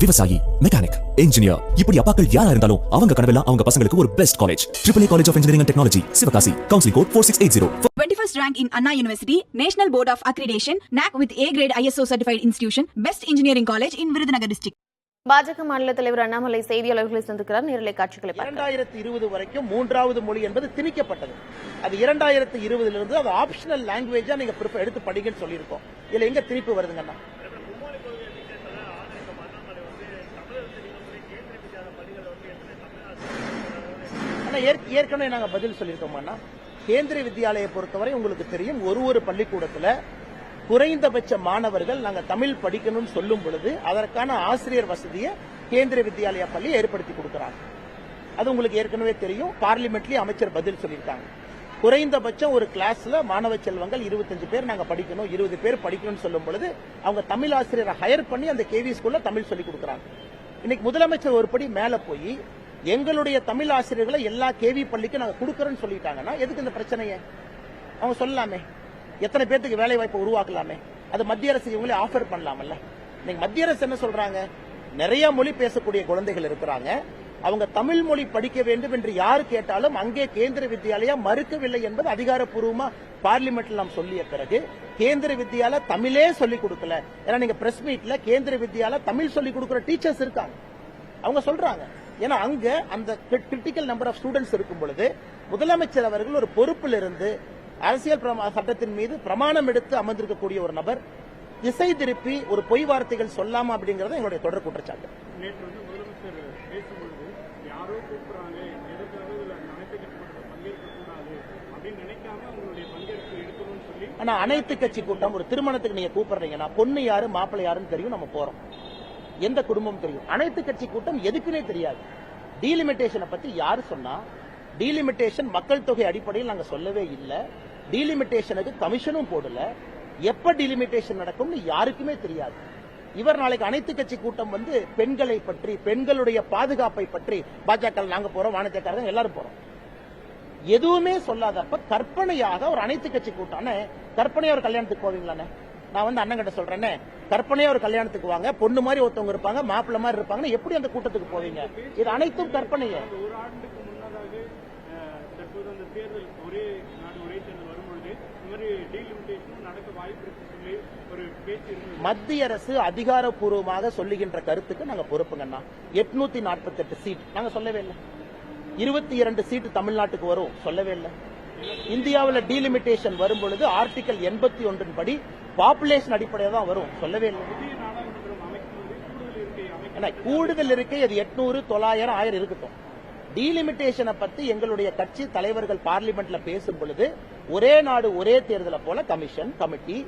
விவசாயி, mechanic, engineer, இப்படி அப்பாக்கள் யாரா இருந்தாலும் அவங்க கனவெல்லாம் அவங்க பசங்களுக்கு ஒரு best college. AAA College of Engineering and Technology, Sivakasi. Counseling code 4680. 21st rank in Anna University, National Board of Accreditation, NAC with A grade ISO certified institution, best engineering college in Virudhunagar district. பாஜக மாநில தலைவர் அண்ணாமலை செய்தியாளர்களை சந்திக்கிறார். நேரலை காட்சிகளை 2020 வரைக்கும் மூன்றாவது மொழி என்பது திணிக்கப்பட்டது. அது 2020 இருந்து அது ஆப்ஷனல் லாங்குவேஜா நீங்க எடுத்து படிங்கன்னு சொல்லியிருக்கோம். இதுல எங்க திணிப்பு வருதுங்கன்னா ஏற்கனவே நாங்க பதில் சொல்லியிருக்கோம்னா கேந்திரிய வித்யாலயை பொறுத்தவரை உங்களுக்கு தெரியும் ஒரு பள்ளிக்கூடத்துல குறைந்தபட்ச மாணவர்கள் நாங்க தமிழ் படிக்கணும்னு சொல்லும் பொழுது அதற்கான ஆசிரியர் வசதியை கேந்திரிய வித்யாலயா பள்ளி ஏற்படுத்தி கொடுக்கிறாங்க. அது உங்களுக்கு ஏற்கனவே தெரியும். பார்லிமெண்ட்லயும் அமைச்சர் பதில் சொல்லியிருக்காங்க. குறைந்தபட்சம் ஒரு கிளாஸ்ல மாணவ செல்வங்கள் 25 பேர் நாங்க படிக்கணும், 20 பேர் படிக்கணும்னு சொல்லும் பொழுது அவங்க தமிழ் ஆசிரியரை ஹையர் பண்ணி அந்த கேவி ஸ்கூல்ல தமிழ் சொல்லி கொடுக்குறாங்க. இன்னைக்கு முதலமைச்சர் ஒருபடி மேல போய் எங்களுடைய தமிழ் ஆசிரியர்களை எல்லா கேவி பள்ளிக்கு நாங்க கொடுக்கறோம்னு சொல்லிட்டாங்கன்னா எதுக்கு இந்த பிரச்சனையே? அவங்க சொல்லலாமே, எத்தனை பேருக்கு வேலை வாய்ப்பை உருவாக்கலாமே, அது மத்திய அரசு இவங்களே ஆஃபர் பண்ணலாமல்ல. இன்னைக்கு மத்திய அரசு என்ன சொல்றாங்க, நிறைய மொழி பேசக்கூடிய குழந்தைகள் இருக்கிறாங்க, அவங்க தமிழ் மொழி படிக்க வேண்டும் என்று யாரு கேட்டாலும் அங்கே கேந்திரிய வித்யாலயா மறுக்கவில்லை என்பது அதிகாரப்பூர்வமா பார்லிமெண்ட்ல நாம் சொல்லிய பிறகு கேந்திரிய வித்யாலயா தமிழே சொல்லிக் கொடுக்கல. ஏன்னா நீங்க பிரஸ் மீட்ல கேந்திரிய வித்யாலயா தமிழ் சொல்லிக் கொடுக்கிற டீச்சர்ஸ் இருக்காங்க, அவங்க சொல்றாங்க. ஏன்னா அங்க அந்த கிரிட்டிக்கல் நம்பர் ஆஃப் ஸ்டூடெண்ட்ஸ் இருக்கும் பொழுது முதலமைச்சர் அவர்கள் ஒரு பொறுப்பில் இருந்து அரசியல் சட்டத்தின் மீது பிரமாணம் எடுத்து அமர்ந்திருக்கக்கூடிய ஒரு நபர் திசை திருப்பி ஒரு பொய் வார்த்தைகள் சொல்லாமா அப்படிங்கறது எங்களுடைய தொடர் குற்றச்சாட்டு. ஆனா அனைத்து கட்சி கூட்டம் ஒரு திருமணத்துக்கு நீங்க கூப்பிடுறீங்கன்னா பொண்ணு யாரு மாப்பிள்ளை யாருன்னு தெரியும், நம்ம போறோம், எந்த குடும்பம் தெரியும். அனைத்து கட்சி கூட்டம் எதுக்குன்னே தெரியாது. டீலிமிட்டேஷனை பத்தி யாரு சொன்னா? டீலிமிட்டேஷன் மக்கள் தொகை அடிப்படையில் நாங்க சொல்லவே இல்லை. டீலிமிட்டேஷனுக்கு கமிஷனும் போடல. எப்ப டீலிமிட்டேஷன் நடக்கும்னு யாருக்குமே தெரியாது. இவர் நாளைக்கு அனைத்து கட்சி கூட்டம் வந்து பெண்களை பற்றி, பெண்களுடைய பாதுகாப்பை பற்றி, பாஜக நாங்க போறோம், வானத்தக்காரங்க எல்லாரும் போறோம், எதுவுமே சொல்லாதப்ப கற்பனையாக ஒரு அனைத்து கட்சி கூட்டம். கற்பனையா ஒரு கல்யாணத்துக்கு போவீங்களானே? நான் வந்து அண்ணன் கிட்ட சொல்றேன்னு, கற்பனையா ஒரு கல்யாணத்துக்கு வாங்க, பொண்ணு மாதிரி ஒருத்தவங்க இருப்பாங்க, மாப்பிள்ள மாதிரி இருப்பாங்க, எப்படி அந்த கூட்டத்துக்கு போவீங்க? இது அனைத்தும் கற்பனையே. மத்திய அரசு அதிகாரப்பூர்வமாக சொல்லுகின்ற கருத்துக்கு நாங்க பொறுப்புங்கண்ணா. 848 சீட் நாங்க சொல்லவே இல்லை. 22 சீட்டு தமிழ்நாட்டுக்கு வரும் சொல்லவே இல்லை. இந்தியாவில் டீலிமிட்டேஷன் வரும் பொழுது ஆர்டிகல் 81 படி பாப்புலேஷன் அடிப்படையில் தான் வரும் சொல்லவே இல்லை. கூடுதல் இருக்கை அது 800, 900, 1000 இருக்கட்டும். டீலிமிட்டேஷனை பத்தி எங்களுடைய கட்சி தலைவர்கள் பார்லிமெண்ட்ல பேசும் பொழுது ஒரே நாடு ஒரே தேர்தலை போல கமிஷன் கமிட்டி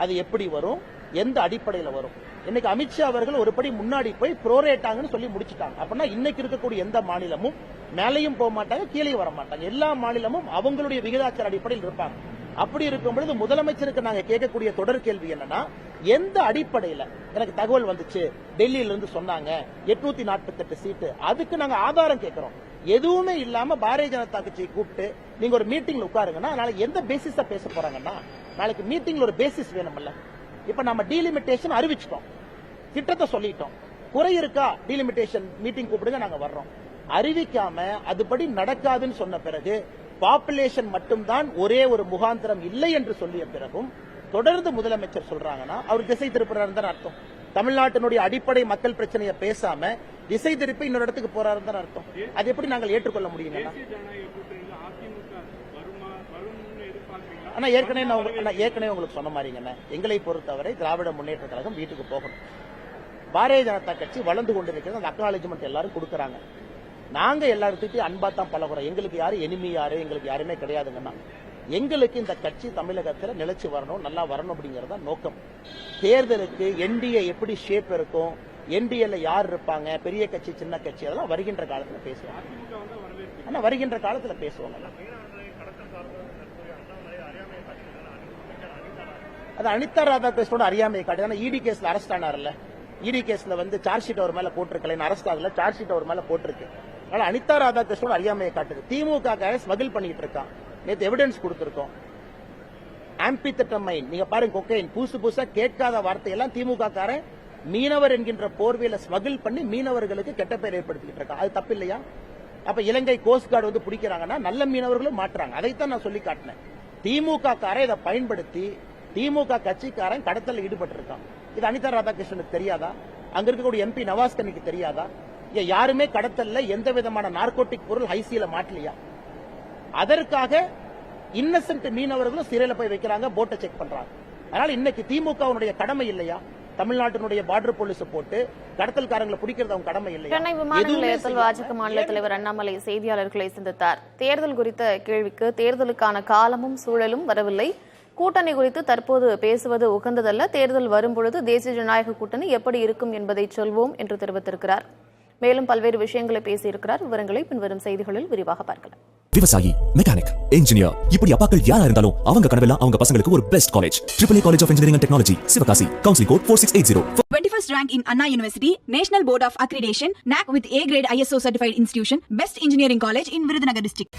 அது எப்படி வரும், எந்த அடிப்படையில் வரும். இன்னைக்கு அமித்ஷா அவர்கள் ஒரு படி முன்னாடி போய் ப்ரோரேட்டாங்கன்னு சொல்லி முடிச்சுட்டாங்க. அப்படின்னா இன்னைக்கு இருக்கக்கூடிய எந்த மாநிலமும் மேலையும் போக மாட்டாங்க, கீழே வர மாட்டாங்க. எல்லா மாநிலமும் அவங்களுடைய விகிதாச்சார அடிப்படையில் இருப்பாங்க. அப்படி இருக்கும் பொழுது முதலமைச்சருக்கு நாங்க கேட்கக்கூடிய தொடர் கேள்வி என்னன்னா, எந்த அடிப்படையில எனக்கு தகவல் வந்துச்சு, டெல்லியில இருந்து சொன்னாங்க 848 சீட்டு, அதுக்கு நாங்க ஆதாரம் கேட்கிறோம். எதுவுமே இல்லாம பாரதிய ஜனதா கட்சியை கூப்பிட்டு நீங்க ஒரு மீட்டிங்ல உட்காருங்கன்னா நாளைக்கு எந்த பேசிஸா பேச போறாங்கன்னா, நாளைக்கு மீட்டிங்ல ஒரு பேசிஸ் வேணும்ல. இப்ப நம்ம டீலிமிட்டேஷன் அறிவிச்சிட்டோம், திட்டத்தை சொல்லிட்டோம், குறை இருக்கா டீலிமிட்டேஷன் மீட்டிங் கூப்பிடுங்க நாங்க வர்றோம். அறிவிக்காம அதுபடி நடக்காதுன்னு சொன்ன பிறகு பாப்புலேஷன் மட்டும்தான் ஒரே ஒரு முகாந்திரம் இல்லை என்று சொல்லிய பிறகும் தொடர்ந்து முதலமைச்சர் சொல்றாங்கன்னா அவர் திசை திருப்புறாருன்னு தான் அர்த்தம். தமிழ்நாட்டினுடைய அடிப்படை மக்கள் பிரச்சனையை பேசாம திசை திருப்பி இன்னொரு இடத்துக்கு போறாருன்னு தான் அர்த்தம். அது எப்படி நாங்கள் ஏற்றுக்கொள்ள முடியும்? ஆனா ஏற்கனவே உங்களுக்கு சொன்ன மாதிரிங்க, எங்களை பொறுத்தவரை திராவிட முன்னேற்ற கழகம் வீட்டுக்கு போகணும். பாரதிய ஜனதா கட்சி வளர்ந்து கொண்டிருக்கிறது, அந்த அக்னாலஜ்மெண்ட் எல்லாரும் கொடுக்கறாங்க. நாங்க எல்லாத்துக்கிட்டையும் அன்பா தான் பழகுறோம். எங்களுக்கு யாரு எனிமி யாரு எங்களுக்கு யாருமே கிடையாதுங்கன்னா. எங்களுக்கு இந்த கட்சி தமிழகத்தில் நிலைச்சு வரணும், நல்லா வரணும் அப்படிங்கறத நோக்கம். தேர்தலுக்கு என்டிஏ எப்படி ஷேப் இருக்கும், என்டிஏல யார் இருப்பாங்க, பெரிய கட்சி சின்ன கட்சி, அதெல்லாம் வருகின்ற காலத்துல பேசுவாங்க. ஆனா வருகின்ற காலத்துல பேசுவாங்க. அது அனிதா ராதாகிருஷ்ணனோட அறியாமை காட்டு. இடி கேஸ்ல அரெஸ்ட் ஆனார்ல, இடி கேஸ்ல வந்து சார்ஜ் ஷீட் அவர் மேல போட்டிருக்கல, அரெஸ்ட் ஆகல, சார்ஜ் ஷீட் அவர் மேல போட்டிருக்கு. அதனால அனிதா ராதாகிருஷ்ணனோட அறியாமையை காட்டுது. திமுக ஸ்மகிள் பண்ணிட்டு இருக்கான். நேற்று எவிடன்ஸ் கொடுத்திருக்கோம். ஆம்பித்தட்டமைன் நீங்க பாருங்க, கொக்கைன் புதுசா கேட்காத வார்த்தையெல்லாம் திமுக காரன் மீனவர் என்கின்ற போர்வையில ஸ்மகிள் பண்ணி மீனவர்களுக்கு கெட்ட பெயர் ஏற்படுத்திக்கிட்டு இருக்காங்க. அது தப்பு இல்லையா? அப்ப இலங்கை கோஸ்ட் கார்டு வந்து பிடிக்கிறாங்கன்னா நல்ல மீனவர்களும் மாற்றுறாங்க. அதைத்தான் நான் சொல்லி காட்டினேன். திமுக காரன் இதை பயன்படுத்தி திமுக கட்சிக்காரன் கடத்தல ஈடுபட்டு இருக்கான். இது அனிதா ராதாகிருஷ்ணனுக்கு தெரியாதா? அங்க இருக்கக்கூடிய எம்பி நவாஸ் கனிக்கு தெரியாதா? யாருமே கடத்தல்ல எந்த விதமான நார்கோட்டிக் பொருள் ஹைசியில மாட்டலையா? அதற்காக இன்னசென்ட் மீனவர்களும் சிறையில போய் வைக்கிறாங்க, போட்டை செக் பண்றாங்க. அதனால இன்னைக்கு திமுகவுடைய கடமை இல்லையா? தமிழ்நாட்டினுடைய பார்டர் போலீஸ் போட்டு கடத்தல்காரங்களை பிடிக்கிறது அவங்க கடமை இல்லையா? சென்னை விமான நிலையத்தில் பாஜக மாநில தலைவர் அண்ணாமலை செய்தியாளர்களை சந்தித்தார். தேர்தல் குறித்த கேள்விக்கு தேர்தலுக்கான காலமும் சூழலும் வரவில்லை, கூட்டணி குறித்து தற்போது பேசுவது உகந்ததல்ல, தேர்தல் வரும்பொழுது தேசிய ஜனநாயக கூட்டணி எப்படி இருக்கும் என்பதை சொல்வோம் என்று தெரிவித்திருக்கிறார். மேலும் பல்வேறு விஷயங்களை பேசியிருக்கிறார். விவரங்களை பின்வரும் செய்திகளில் விரிவாக பார்க்கலாம். விவசாயி, மெக்கானிக், இன்ஜினியர், இப்படி அப்பாக்கள் யாரா இருந்தாலும் அவங்க கனவெல்லாம் அவங்க பசங்களுக்கு ஒரு best college. AAA College of Engineering and Technology, Sivakasi. Counseling code 4680. 21st rank in Anna University, National Board of Accreditation, NAC with A grade ISO certified institution, best engineering college in Virudhunagar district.